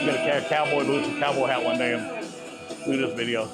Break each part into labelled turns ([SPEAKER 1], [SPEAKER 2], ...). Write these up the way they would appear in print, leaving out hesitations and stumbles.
[SPEAKER 1] Get a cowboy boots and cowboy hat one day and do this video.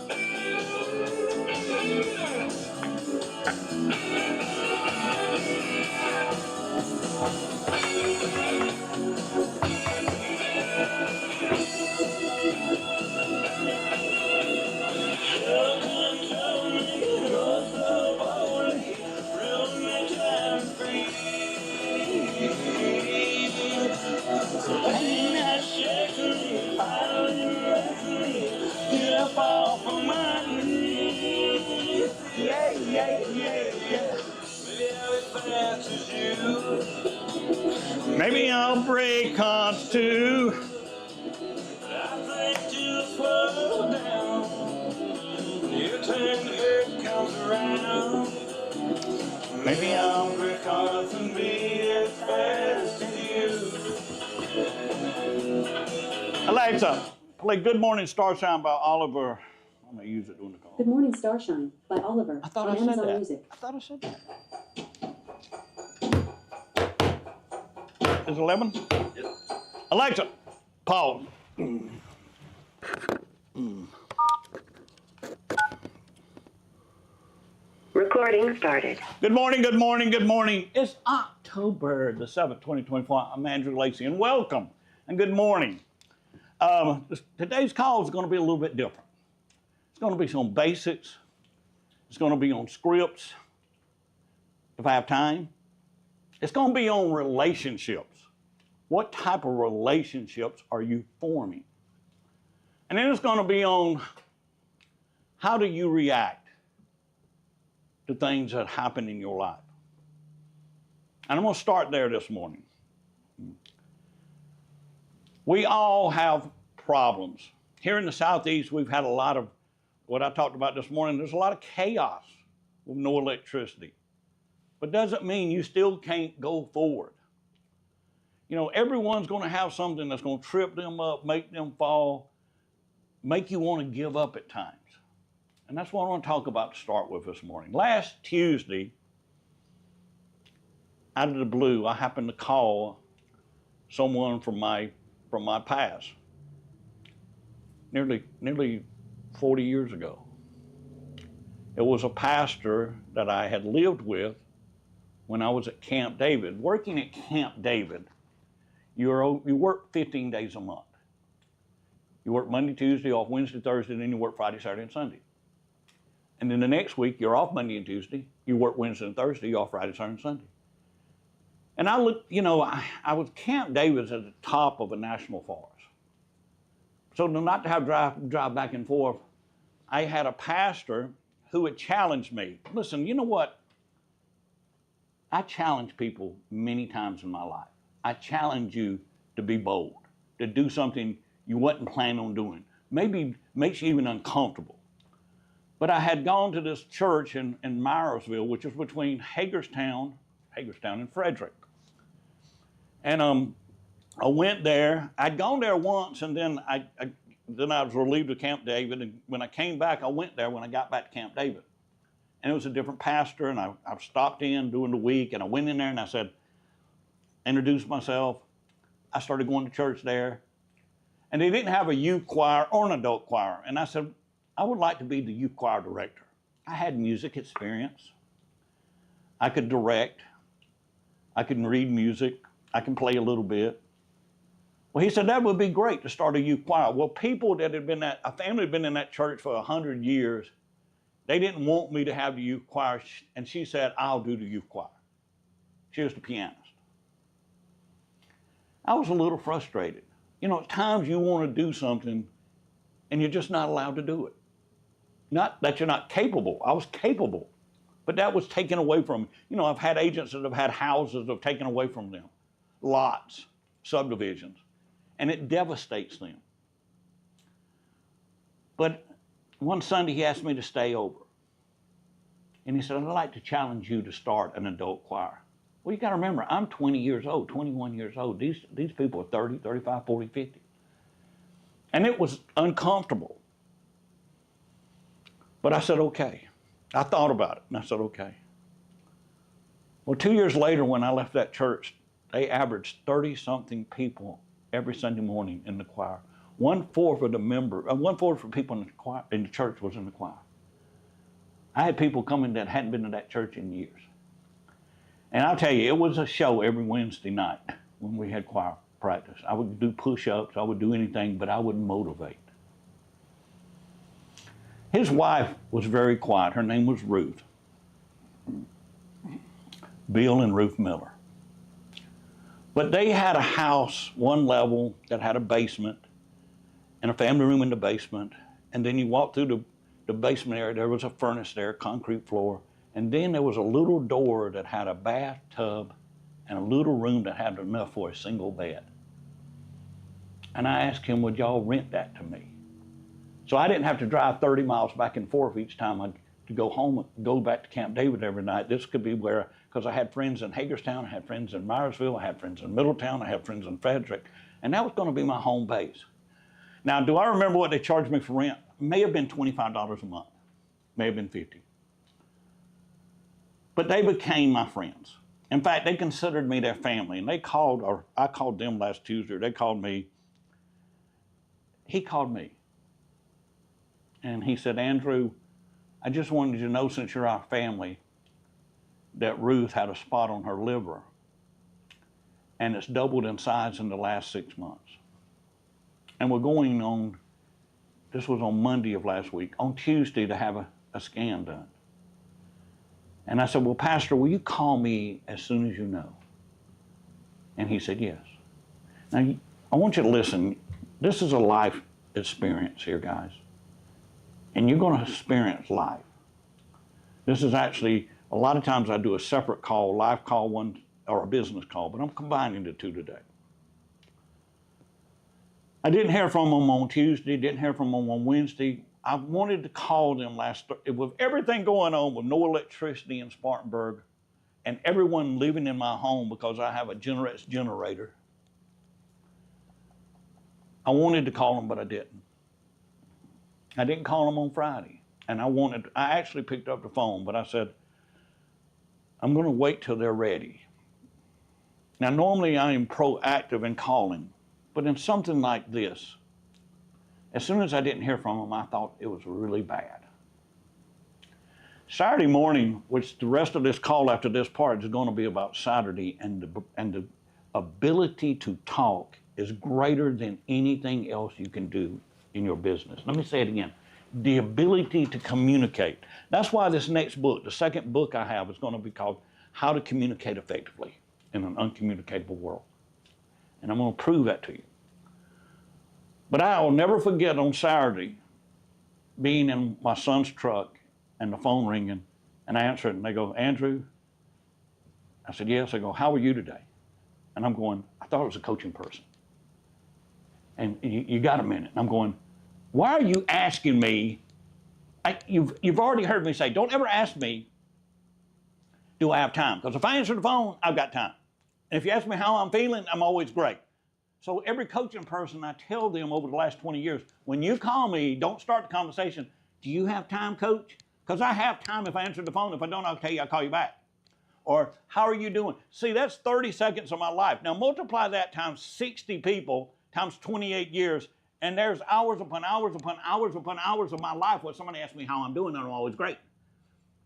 [SPEAKER 1] Maybe I'll break hearts too. I think you slow down. Your turn hurt comes around. Maybe I'll break hearts and be as fast as you. Alexa, play Good Morning Starshine by Oliver. I'm going to use it during the call.
[SPEAKER 2] Good Morning Starshine by Oliver.
[SPEAKER 1] I thought
[SPEAKER 2] on
[SPEAKER 1] I said
[SPEAKER 2] Amazon
[SPEAKER 1] that.
[SPEAKER 2] Music.
[SPEAKER 1] I thought I said that. Is it 11? Yep. Alexa, pause.
[SPEAKER 3] Recording started.
[SPEAKER 1] Good morning, good morning, good morning. It's October the 7th, 2024. I'm Andrew Lacey, and welcome, and good morning. Today's call is going to be a little bit different. It's going to be some basics. It's going to be on scripts, if I have time. It's going to be on relationships. What type of relationships are you forming? And then it's going to be on how do you react to things that happen in your life. And I'm going to start there this morning. We all have problems. Here in the Southeast, we've had a lot of what I talked about this morning. There's a lot of chaos with no electricity. But doesn't mean you still can't go forward. You know, everyone's going to have something that's going to trip them up, make them fall, make you want to give up at times. And that's what I want to talk about to start with this morning. Last Tuesday, out of the blue, I happened to call someone from my past, nearly 40 years ago. It was a pastor that I had lived with when I was at Camp David. Working at Camp David, you work 15 days a month. You work Monday, Tuesday, off Wednesday, Thursday, and then you work Friday, Saturday, and Sunday. And then the next week, you're off Monday and Tuesday. You work Wednesday and Thursday, you're off Friday, Saturday, and Sunday. And I looked, you know, I was Camp David's at the top of a national forest. So not to have drive back and forth, I had a pastor who had challenged me. Listen, you know what? I challenge people many times in my life. I challenge you to be bold, to do something you wasn't planning on doing. Maybe makes you even uncomfortable. But I had gone to this church in Myersville, which is between Hagerstown and Frederick. And I went there. I'd gone there once, and then I was relieved of Camp David. And when I came back, I went there when I got back to Camp David. And it was a different pastor, and I stopped in during the week, and I went in there and I said, introduced myself. I started going to church there. And they didn't have a youth choir or an adult choir. And I said, I would like to be the youth choir director. I had music experience. I could direct. I could read music. I can play a little bit. Well, he said, that would be great to start a youth choir. Well, people that had been a family had been in that church for 100 years, they didn't want me to have the youth choir. And she said, I'll do the youth choir. She was the pianist. I was a little frustrated. You know, at times you want to do something and you're just not allowed to do it. Not that you're not capable. I was capable, but that was taken away from me. You know, I've had agents that have had houses that have taken away from them, lots, subdivisions, and it devastates them. But one Sunday he asked me to stay over. And he said, I'd like to challenge you to start an adult choir. Well, you got to remember, I'm 20 years old, 21 years old. These people are 30, 35, 40, 50. And it was uncomfortable. But I said, okay. I thought about it, and I said, okay. Well, 2 years later, when I left that church, they averaged 30-something people every Sunday morning in the choir. 1/4 of the one-fourth of people in the choir, in the church was in the choir. I had people coming that hadn't been to that church in years. And I'll tell you, it was a show every Wednesday night when we had choir practice. I would do push-ups, I would do anything, but I would motivate. His wife was very quiet. Her name was Ruth. Bill and Ruth Miller. But they had a house, one level, that had a basement and a family room in the basement. And then you walk through the basement area, there was a furnace there, concrete floor. And then there was a little door that had a bathtub and a little room that had enough for a single bed. And I asked him, would y'all rent that to me? So I didn't have to drive 30 miles back and forth each time I'd to go home, go back to Camp David every night. This could be where, because I had friends in Hagerstown, I had friends in Myersville, I had friends in Middletown, I had friends in Frederick, and that was going to be my home base. Now, do I remember what they charged me for rent? May have been $25 a month, may have been $50. But they became my friends. In fact, they considered me their family, and they called, or I called them last Tuesday, they called me. He called me, and he said, Andrew, I just wanted you to know, since you're our family, that Ruth had a spot on her liver, and it's doubled in size in the last 6 months. And we're going on, this was on Monday of last week, on Tuesday to have a scan done. And I said, well, Pastor, will you call me as soon as you know? And he said, yes. Now, I want you to listen. This is a life experience here, guys. And you're going to experience life. This is actually, a lot of times I do a separate call, live call one, or a business call, but I'm combining the two today. I didn't hear from them on Tuesday, didn't hear from them on Wednesday. I wanted to call them with everything going on with no electricity in Spartanburg and everyone living in my home because I have a Generac generator. I wanted to call them, but I didn't. I didn't call them on Friday. And I actually picked up the phone, but I said, I'm going to wait till they're ready. Now, normally I am proactive in calling, but in something like this, as soon as I didn't hear from them, I thought it was really bad. Saturday morning, which the rest of this call after this part is going to be about Saturday, and the ability to talk is greater than anything else you can do in your business. Let me say it again. The ability to communicate. That's why this next book, the second book I have, is going to be called How to Communicate Effectively in an Uncommunicatable World. And I'm going to prove that to you. But I'll never forget on Saturday being in my son's truck and the phone ringing, and I answered it, and they go, Andrew? I said, yes. They go, how are you today? And I'm going, I thought it was a coaching person. And you got a minute. And I'm going, why are you asking me? You've already heard me say, don't ever ask me, do I have time? Because if I answer the phone, I've got time. And if you ask me how I'm feeling, I'm always great. So every coaching person, I tell them over the last 20 years, when you call me, don't start the conversation, do you have time, coach? Because I have time if I answer the phone. If I don't, I'll tell you, I'll call you back. Or, how are you doing? See, that's 30 seconds of my life. Now multiply that times 60 people, times 28 years, and there's hours upon hours upon hours upon hours of my life where somebody asks me how I'm doing, and I'm always great.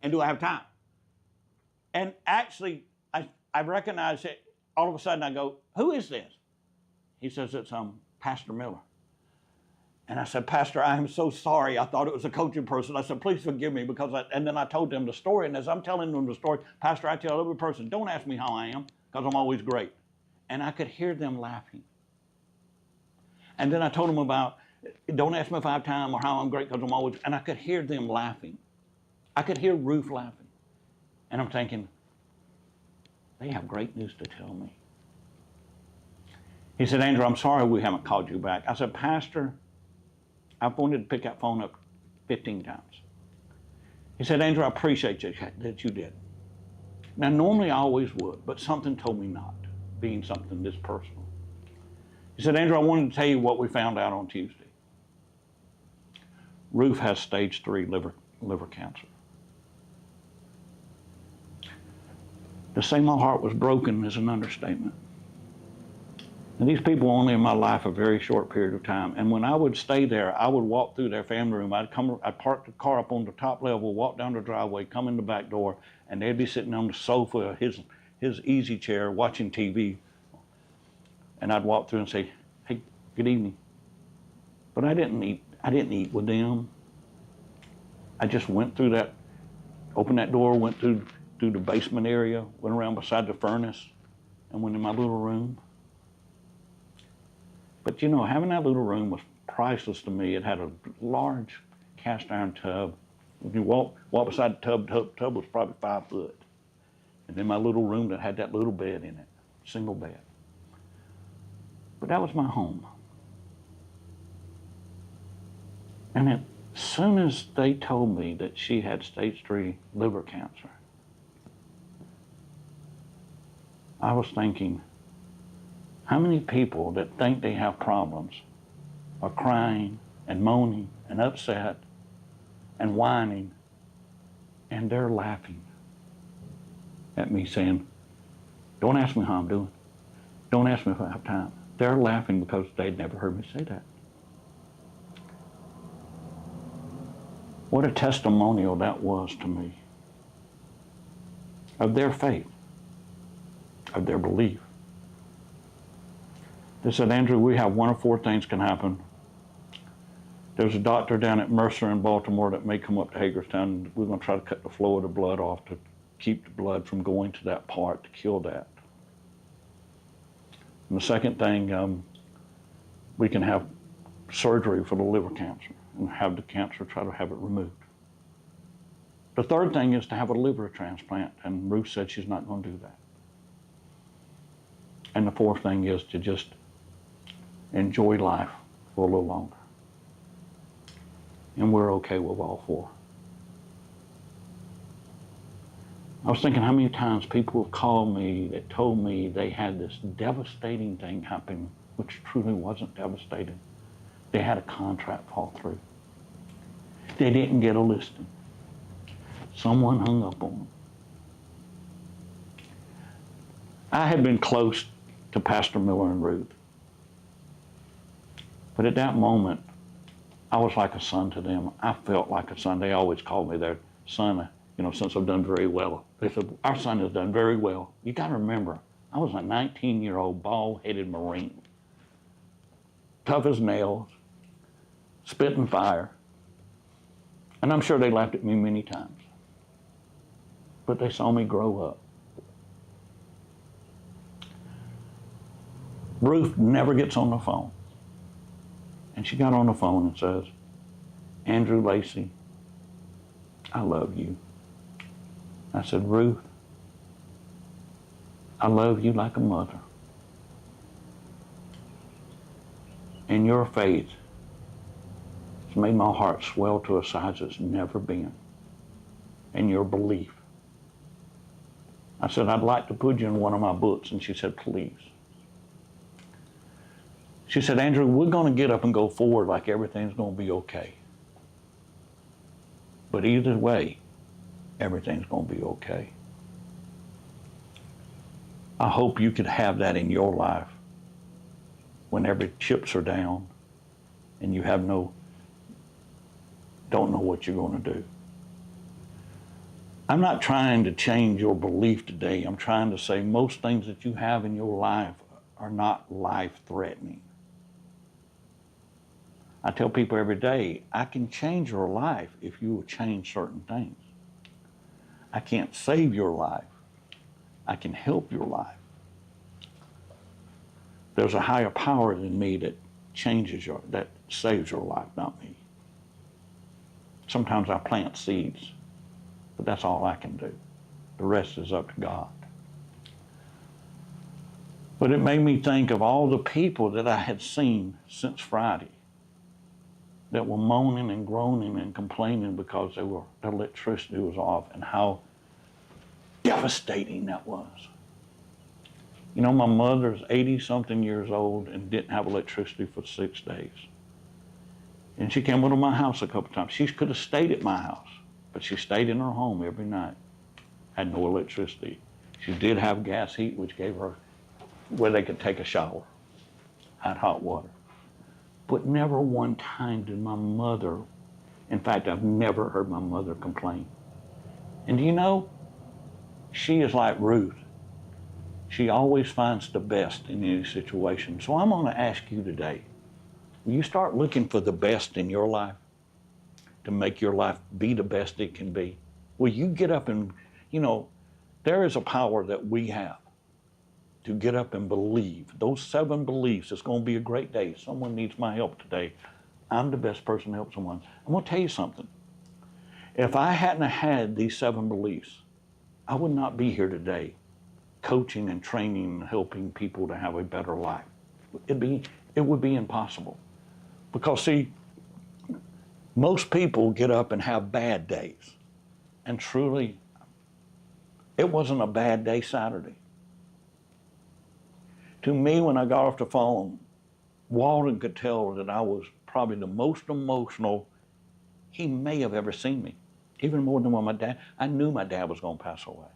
[SPEAKER 1] And do I have time? And actually, I recognize it. All of a sudden I go, who is this? He says, it's Pastor Miller. And I said, Pastor, I am so sorry. I thought it was a coaching person. I said, please forgive me, and then I told them the story. And as I'm telling them the story, Pastor, I tell every person, don't ask me how I am, because I'm always great. And I could hear them laughing. And then I told them about, don't ask me if I have time or how I'm great, because I'm always, and I could hear them laughing. I could hear Ruth laughing. And I'm thinking, they have great news to tell me. He said, Andrew, I'm sorry we haven't called you back. I said, Pastor, I've wanted to pick that phone up 15 times. He said, Andrew, I appreciate that you did. Now, normally I always would, but something told me not, being something this personal. He said, Andrew, I wanted to tell you what we found out on Tuesday. Ruth has stage 3 liver cancer. To say my heart was broken is an understatement. And these people were only in my life a very short period of time. And when I would stay there, I would walk through their family room. I'd park the car up on the top level, walk down the driveway, come in the back door, and they'd be sitting on the sofa, his easy chair, watching TV. And I'd walk through and say, "Hey, good evening." But I didn't eat with them. I just went through that, opened that door, went through the basement area, went around beside the furnace, and went in my little room. But you know, having that little room was priceless to me. It had a large cast iron tub. When you walk beside the tub was probably 5 foot. And then my little room that had that little bed in it, single bed. But that was my home. And as soon as they told me that she had stage 3 liver cancer, I was thinking, how many people that think they have problems are crying and moaning and upset and whining, and they're laughing at me saying, "Don't ask me how I'm doing. Don't ask me if I have time." They're laughing because they'd never heard me say that. What a testimonial that was to me of their faith, of their belief. They said, "Andrew, we have one of 4 things can happen. There's a doctor down at Mercer in Baltimore that may come up to Hagerstown. We're going to try to cut the flow of the blood off to keep the blood from going to that part to kill that. And the second thing, we can have surgery for the liver cancer and have the cancer, try to have it removed. The third thing is to have a liver transplant, and Ruth said she's not going to do that. And the fourth thing is to just enjoy life for a little longer." And we're okay with all 4. I was thinking how many times people have called me that told me they had this devastating thing happen, which truly wasn't devastating. They had a contract fall through. They didn't get a listing. Someone hung up on them. I had been close to Pastor Miller and Ruth. But at that moment, I was like a son to them. I felt like a son. They always called me their son, since I've done very well. They said, "Our son has done very well." You got to remember, I was a 19-year-old bald-headed Marine. Tough as nails, spitting fire. And I'm sure they laughed at me many times. But they saw me grow up. Ruth never gets on the phone. And she got on the phone and says, "Andrew, Lacey, I love you." I said, "Ruth, I love you like a mother. And your faith has made my heart swell to a size it's never been. And your belief." I said, "I'd like to put you in one of my books." And she said, "Please." She said, "Andrew, we're going to get up and go forward like everything's going to be okay. But either way, everything's going to be okay. I hope you could have that in your life when every chips are down and you don't know what you're going to do." I'm not trying to change your belief today. I'm trying to say most things that you have in your life are not life-threatening. I tell people every day, I can change your life if you will change certain things. I can't save your life. I can help your life. There's a higher power than me that saves your life, not me. Sometimes I plant seeds, but that's all I can do. The rest is up to God. But it made me think of all the people that I had seen since Friday that were moaning and groaning and complaining because their electricity was off, and how devastating that was. My mother's 80-something years old and didn't have electricity for 6 days. And she came over to my house a couple times. She could have stayed at my house, but she stayed in her home every night. Had no electricity. She did have gas heat, which gave her where they could take a shower. out hot water. But never one time did my mother, in fact, I've never heard my mother complain. And do you know, she is like Ruth. She always finds the best in any situation. So I'm going to ask you today, will you start looking for the best in your life to make your life be the best it can be? Will you get up and, there is a power that we have to get up and believe. Those 7 beliefs, it's going to be a great day. Someone needs my help today. I'm the best person to help someone. I'm going to tell you something. If I hadn't had these 7 beliefs, I would not be here today coaching and training and helping people to have a better life. It would be impossible. Because see, most people get up and have bad days. And truly, it wasn't a bad day Saturday. To me, when I got off the phone, Walden could tell that I was probably the most emotional he may have ever seen me. Even more than when my dad, I knew my dad was going to pass away.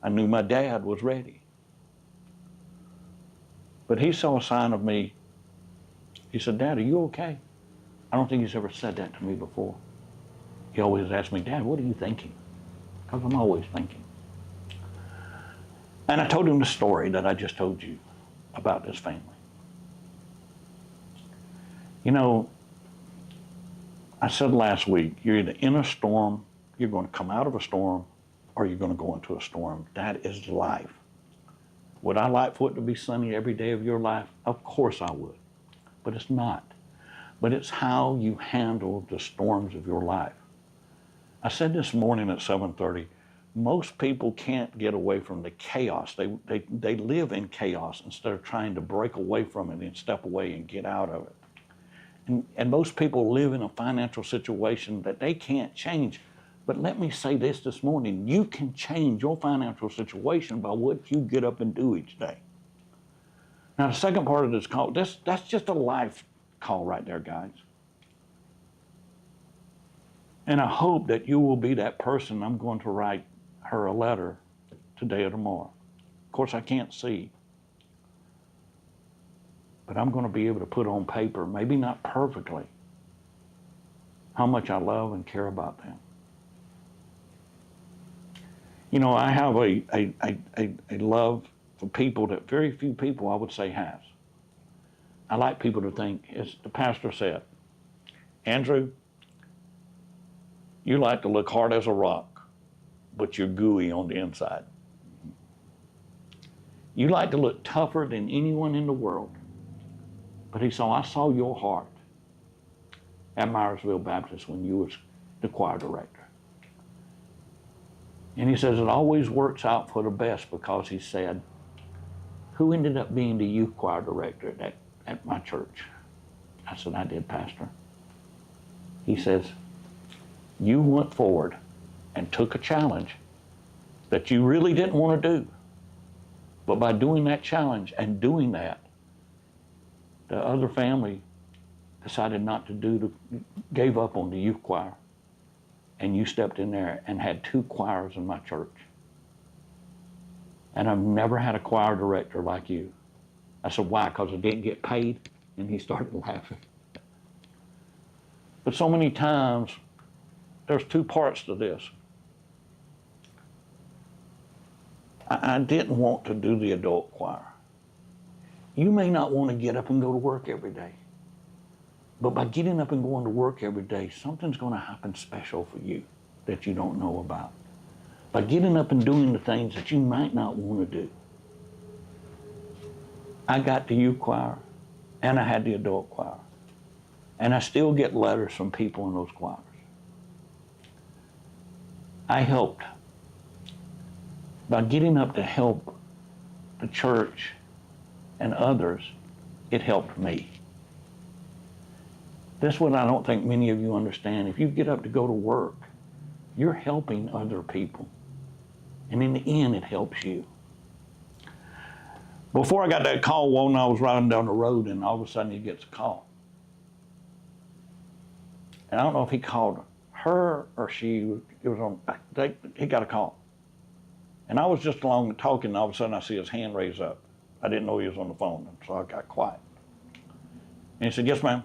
[SPEAKER 1] I knew my dad was ready. But he saw a sign of me. He said, "Dad, are you okay?" I don't think he's ever said that to me before. He always asked me, "Dad, what are you thinking?" Because I'm always thinking. And I told him the story that I just told you about this family. I said last week, you're either in a storm, you're going to come out of a storm, or you're going to go into a storm. That is life. Would I like for it to be sunny every day of your life? Of course I would. But it's not. But it's how you handle the storms of your life. I said this morning at 7:30, most people can't get away from the chaos. They live in chaos instead of trying to break away from it and step away and get out of it. And most people live in a financial situation that they can't change. But let me say this morning, you can change your financial situation by what you get up and do each day. Now the second part of this call, that's just a life call right there, guys. And I hope that you will be that person. I'm going to write her a letter today or tomorrow. Of course, I can't see. But I'm going to be able to put on paper, maybe not perfectly, how much I love and care about them. I have a love for people that very few people, I would say, has. I like people to think, as the pastor said, "Andrew, you like to look hard as a rock, but you're gooey on the inside. You like to look tougher than anyone in the world." But he said, "I saw your heart at Myersville Baptist when you was the choir director." And he says, it always works out for the best, because he said, "Who ended up being the youth choir director at my church?" I said, "I did, Pastor." He says, "You went forward and took a challenge that you really didn't want to do. But by doing that challenge and doing that, the other family decided not to gave up on the youth choir. And you stepped in there and had 2 choirs in my church. And I've never had a choir director like you." I said, "Why? Because I didn't get paid?" And he started laughing. But so many times, there's 2 parts to this. I didn't want to do the adult choir. You may not want to get up and go to work every day. But by getting up and going to work every day, something's going to happen special for you that you don't know about. By getting up and doing the things that you might not want to do. I got the youth choir, and I had the adult choir. And I still get letters from people in those choirs. I helped. By getting up to help the church and others, it helped me. This is what I don't think many of you understand. If you get up to go to work, you're helping other people. And in the end, it helps you. Before I got that call, Walden, I was riding down the road, and all of a sudden he gets a call. And I don't know if he called her or she. He got a call. And I was just along talking, and all of a sudden I see his hand raise up. I didn't know he was on the phone, so I got quiet. And he said, yes, ma'am.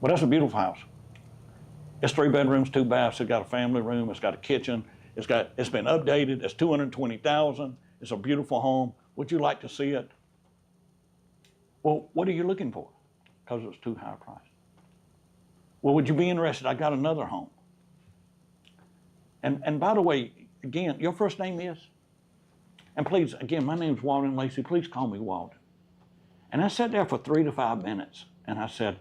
[SPEAKER 1] Well, that's a beautiful house. It's 3 bedrooms, 2 baths. It's got a family room. It's got a kitchen. It's been updated. It's $220,000. It's a beautiful home. Would you like to see it? Well, what are you looking for? Because it's too high a price. Well, would you be interested? I got another home. And by the way, again, your first name is? And please, again, my name's Walden Lacey. Please call me Walden. And I sat there for 3 to 5 minutes, and I said,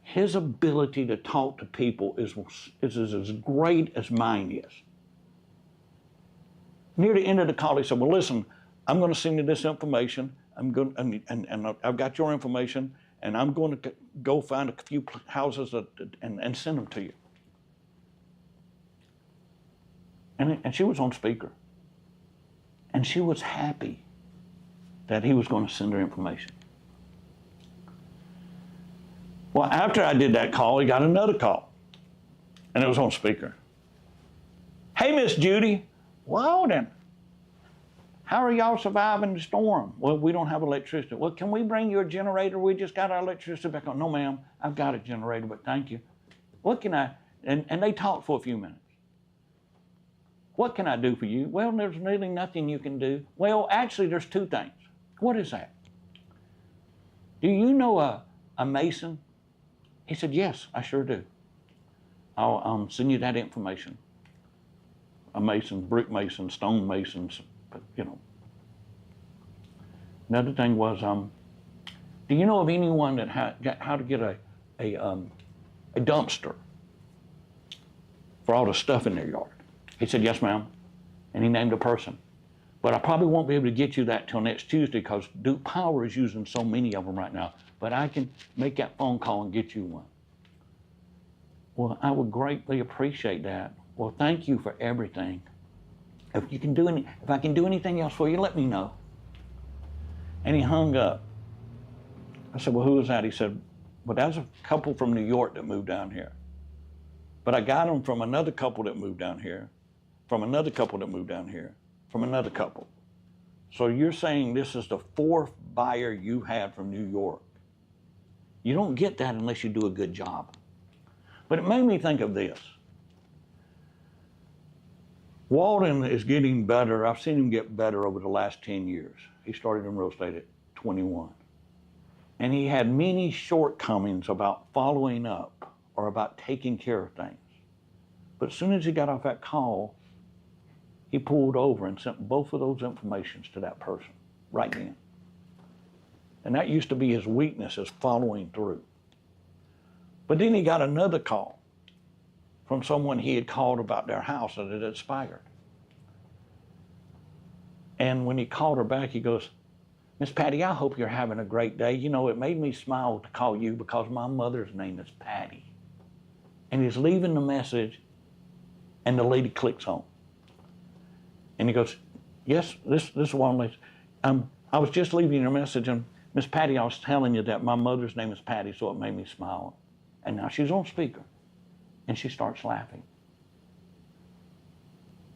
[SPEAKER 1] his ability to talk to people is as great as mine is. Near the end of the call, he said, well, listen, I'm going to send you this information. And I've got your information, and I'm going to go find a few houses and send them to you. And she was on speaker. And she was happy that he was going to send her information. Well, after I did that call, he got another call. And it was on speaker. Hey, Miss Judy. Walden, how are y'all surviving the storm? Well, we don't have electricity. Well, can we bring you a generator? We just got our electricity back on. No, ma'am, I've got a generator, but thank you. What can I, and they talked for a few minutes. What can I do for you? Well, there's really nothing you can do. Well, actually, there's 2 things. What is that? Do you know a mason? He said, yes, I sure do. I'll send you that information. A mason, brick mason, stone masons, but you know. Another thing was, do you know of anyone that how to get a dumpster for all the stuff in their yard? He said, yes, ma'am. And he named a person. But I probably won't be able to get you that till next Tuesday because Duke Power is using so many of them right now. But I can make that phone call and get you one. Well, I would greatly appreciate that. Well, thank you for everything. If I can do anything else for you, let me know. And he hung up. I said, well, who is that? He said, well, that's a couple from New York that moved down here. But I got them from another couple that moved down here, from another couple that moved down here, from another couple. So you're saying this is the 4th buyer you had from New York. You don't get that unless you do a good job. But it made me think of this. Walden is getting better. I've seen him get better over the last 10 years. He started in real estate at 21. And he had many shortcomings about following up or about taking care of things. But as soon as he got off that call, he pulled over and sent both of those informations to that person right then. And that used to be his weakness, is following through. But then he got another call from someone he had called about their house that had expired. And when he called her back, he goes, Miss Patty, I hope you're having a great day. You know, it made me smile to call you because my mother's name is Patty. And he's leaving the message, and the lady clicks on. And he goes, yes, this is one. I was just leaving your message, and Miss Patty, I was telling you that my mother's name is Patty, so it made me smile. And now she's on speaker, and she starts laughing.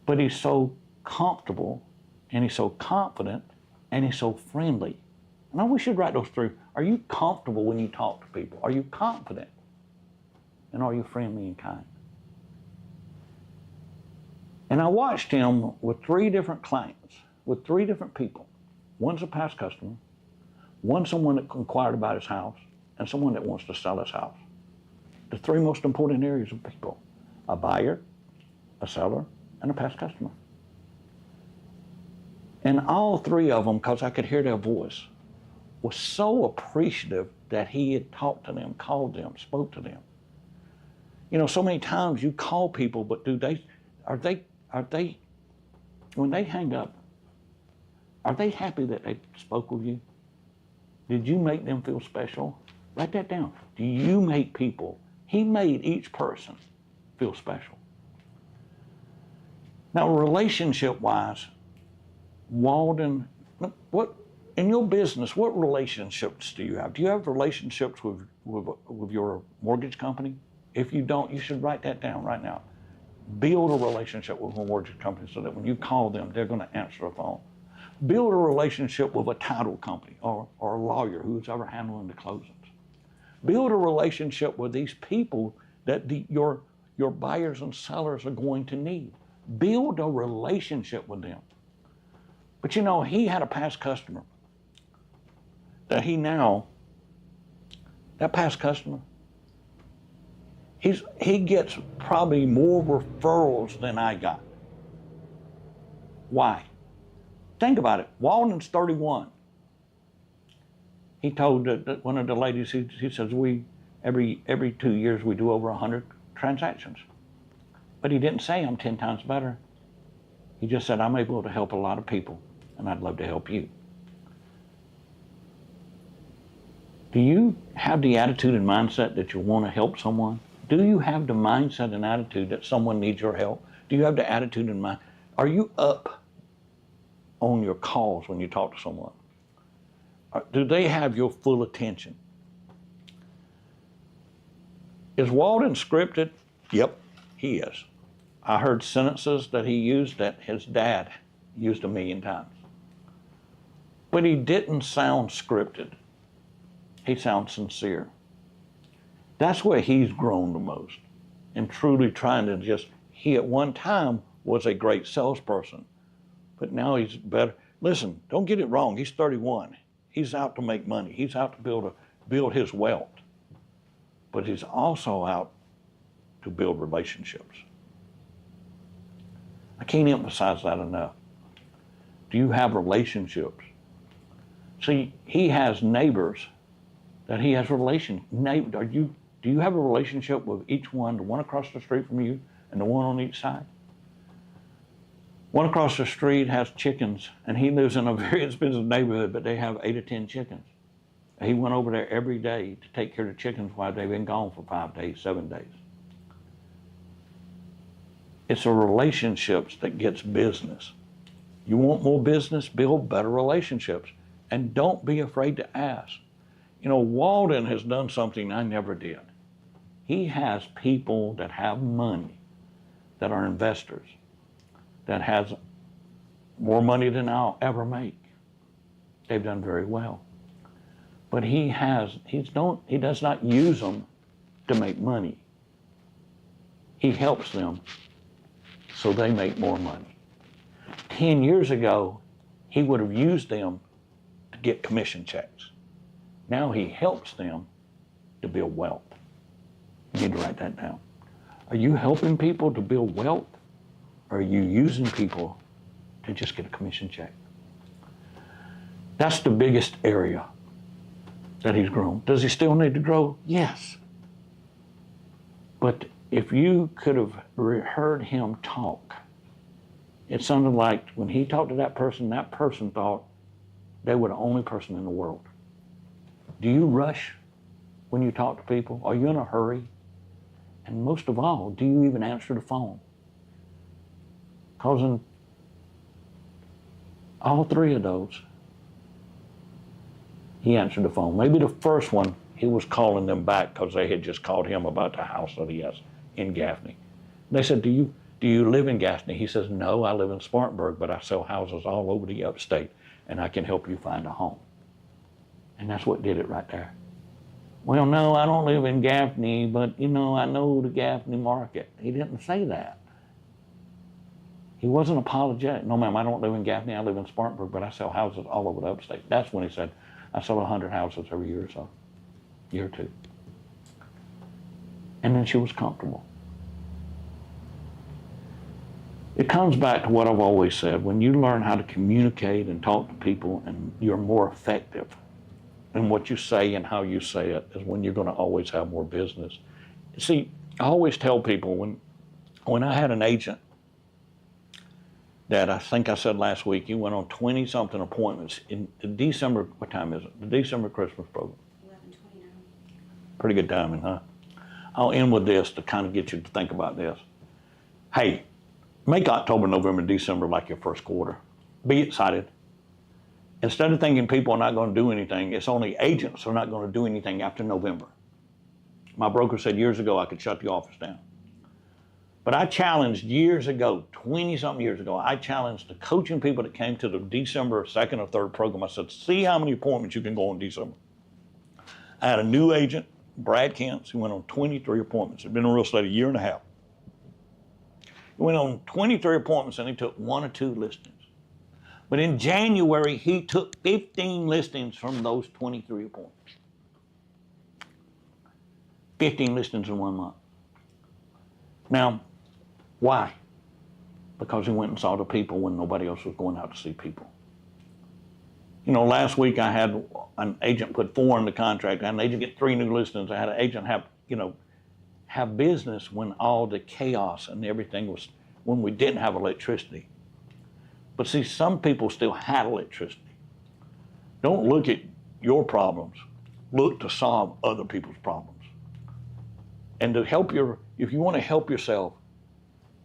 [SPEAKER 1] But he's so comfortable, and he's so confident, and he's so friendly. And I wish you'd write those through. Are you comfortable when you talk to people? Are you confident? And are you friendly and kind? And I watched him with 3 different clients, with 3 different people. One's a past customer, one's someone that inquired about his house, and someone that wants to sell his house. The 3 most important areas of people: a buyer, a seller, and a past customer. And all 3 of them, because I could hear their voice, was so appreciative that he had talked to them, called them, spoke to them. You know, so many times you call people, but are they, when they hang up, are they happy that they spoke with you? Did you make them feel special? Write that down. Do you make people? He made each person feel special. Now, relationship-wise, Walden, what in your business, what relationships do you have? Do you have relationships with your mortgage company? If you don't, you should write that down right now. Build a relationship with a mortgage company so that when you call them, they're going to answer the phone. Build a relationship with a title company or a lawyer who's ever handling the closings. Build a relationship with these people that your buyers and sellers are going to need. Build a relationship with them. But you know, he had a past customer that that past customer, he gets probably more referrals than I got. Why? Think about it. Walden's 31. He told that one of the ladies, he says, every 2 years we do over 100 transactions. But he didn't say I'm 10 times better. He just said, I'm able to help a lot of people, and I'd love to help you. Do you have the attitude and mindset that you want to help someone? Do you have the mindset and attitude that someone needs your help? Do you have the attitude and mind? Are you up on your calls when you talk to someone? Do they have your full attention? Is Walden scripted? Yep, he is. I heard sentences that he used that his dad used 1,000,000 times. But he didn't sound scripted. He sounds sincere. That's where he's grown the most, and truly trying to he at one time was a great salesperson, but now he's better. Listen, don't get it wrong, he's 31. He's out to make money. He's out to build his wealth, but he's also out to build relationships. I can't emphasize that enough. Do you have relationships? See, he has neighbors that he has do you have a relationship with each one, the one across the street from you and the one on each side? One across the street has chickens, and he lives in a very expensive neighborhood, but they have 8 or 10 chickens. He went over there every day to take care of the chickens while they've been gone for 5 days, 7 days. It's the relationships that gets business. You want more business? Build better relationships. And don't be afraid to ask. You know, Walden has done something I never did. He has people that have money, that are investors, that has more money than I'll ever make. They've done very well. But he does not use them to make money. He helps them so they make more money. 10 years ago, he would have used them to get commission checks. Now he helps them to build wealth. You need to write that down. Are you helping people to build wealth, or are you using people to just get a commission check? That's the biggest area that he's grown. Does he still need to grow? Yes. But if you could have heard him talk, it sounded like when he talked to that person thought they were the only person in the world. Do you rush when you talk to people? Are you in a hurry? And most of all, do you even answer the phone? Because all 3 of those, he answered the phone. Maybe the first one, he was calling them back because they had just called him about the house that he has in Gaffney. They said, do you live in Gaffney? He says, no, I live in Spartanburg, but I sell houses all over the upstate, and I can help you find a home. And that's what did it right there. Well, no, I don't live in Gaffney, but I know the Gaffney market. He didn't say that. He wasn't apologetic. No, ma'am, I don't live in Gaffney, I live in Spartanburg, but I sell houses all over the upstate. That's when he said, I sell 100 houses every year or so, year or two. And then she was comfortable. It comes back to what I've always said. When you learn how to communicate and talk to people, and you're more effective in what you say and how you say it, is when you're going to always have more business. See, I always tell people when I had an agent that I think I said last week, he went on 20-something appointments in the December, what time is it? The December Christmas program.
[SPEAKER 2] 11:29.
[SPEAKER 1] Pretty good timing, huh? I'll end with this to kind of get you to think about this. Hey, make October, November, December like your first quarter. Be excited. Instead of thinking people are not going to do anything, it's only agents who are not going to do anything after November. My broker said years ago I could shut the office down. But I challenged years ago, 20-something years ago, I challenged the coaching people that came to the December 2nd or 3rd program. I said, see how many appointments you can go in December. I had a new agent, Brad Kent's, who went on 23 appointments. He'd been in real estate a year and a half. He went on 23 appointments and he took 1 or 2 listings. But in January, he took 15 listings from those 23 appointments. 15 listings in 1 month. Now, why? Because he went and saw the people when nobody else was going out to see people. You know, last week I had an agent put 4 in the contract. I had an agent get 3 new listings. I had an agent have business when all the chaos and everything was, when we didn't have electricity. But see, some people still had electricity. Don't look at your problems. Look to solve other people's problems. And to help if you want to help yourself,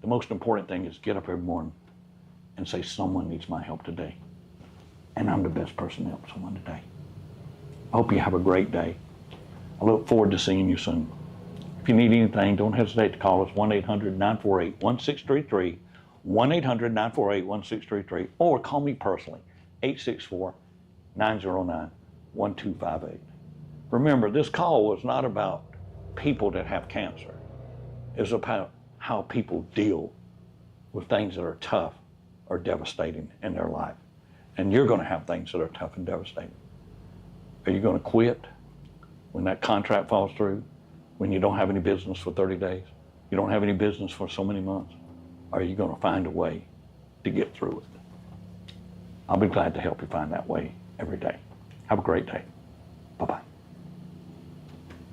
[SPEAKER 1] the most important thing is get up every morning and say, someone needs my help today. And I'm the best person to help someone today. I hope you have a great day. I look forward to seeing you soon. If you need anything, don't hesitate to call us, 1-800-948-1633, 1-800-948-1633, or call me personally, 864-909-1258. Remember, this call was not about people that have cancer. It's about how people deal with things that are tough or devastating in their life. And you're going to have things that are tough and devastating. Are you going to quit when that contract falls through? When you don't have any business for 30 days? You don't have any business for so many months? Are you going to find a way to get through it? I'll be glad to help you find that way every day. Have a great day. Bye-bye.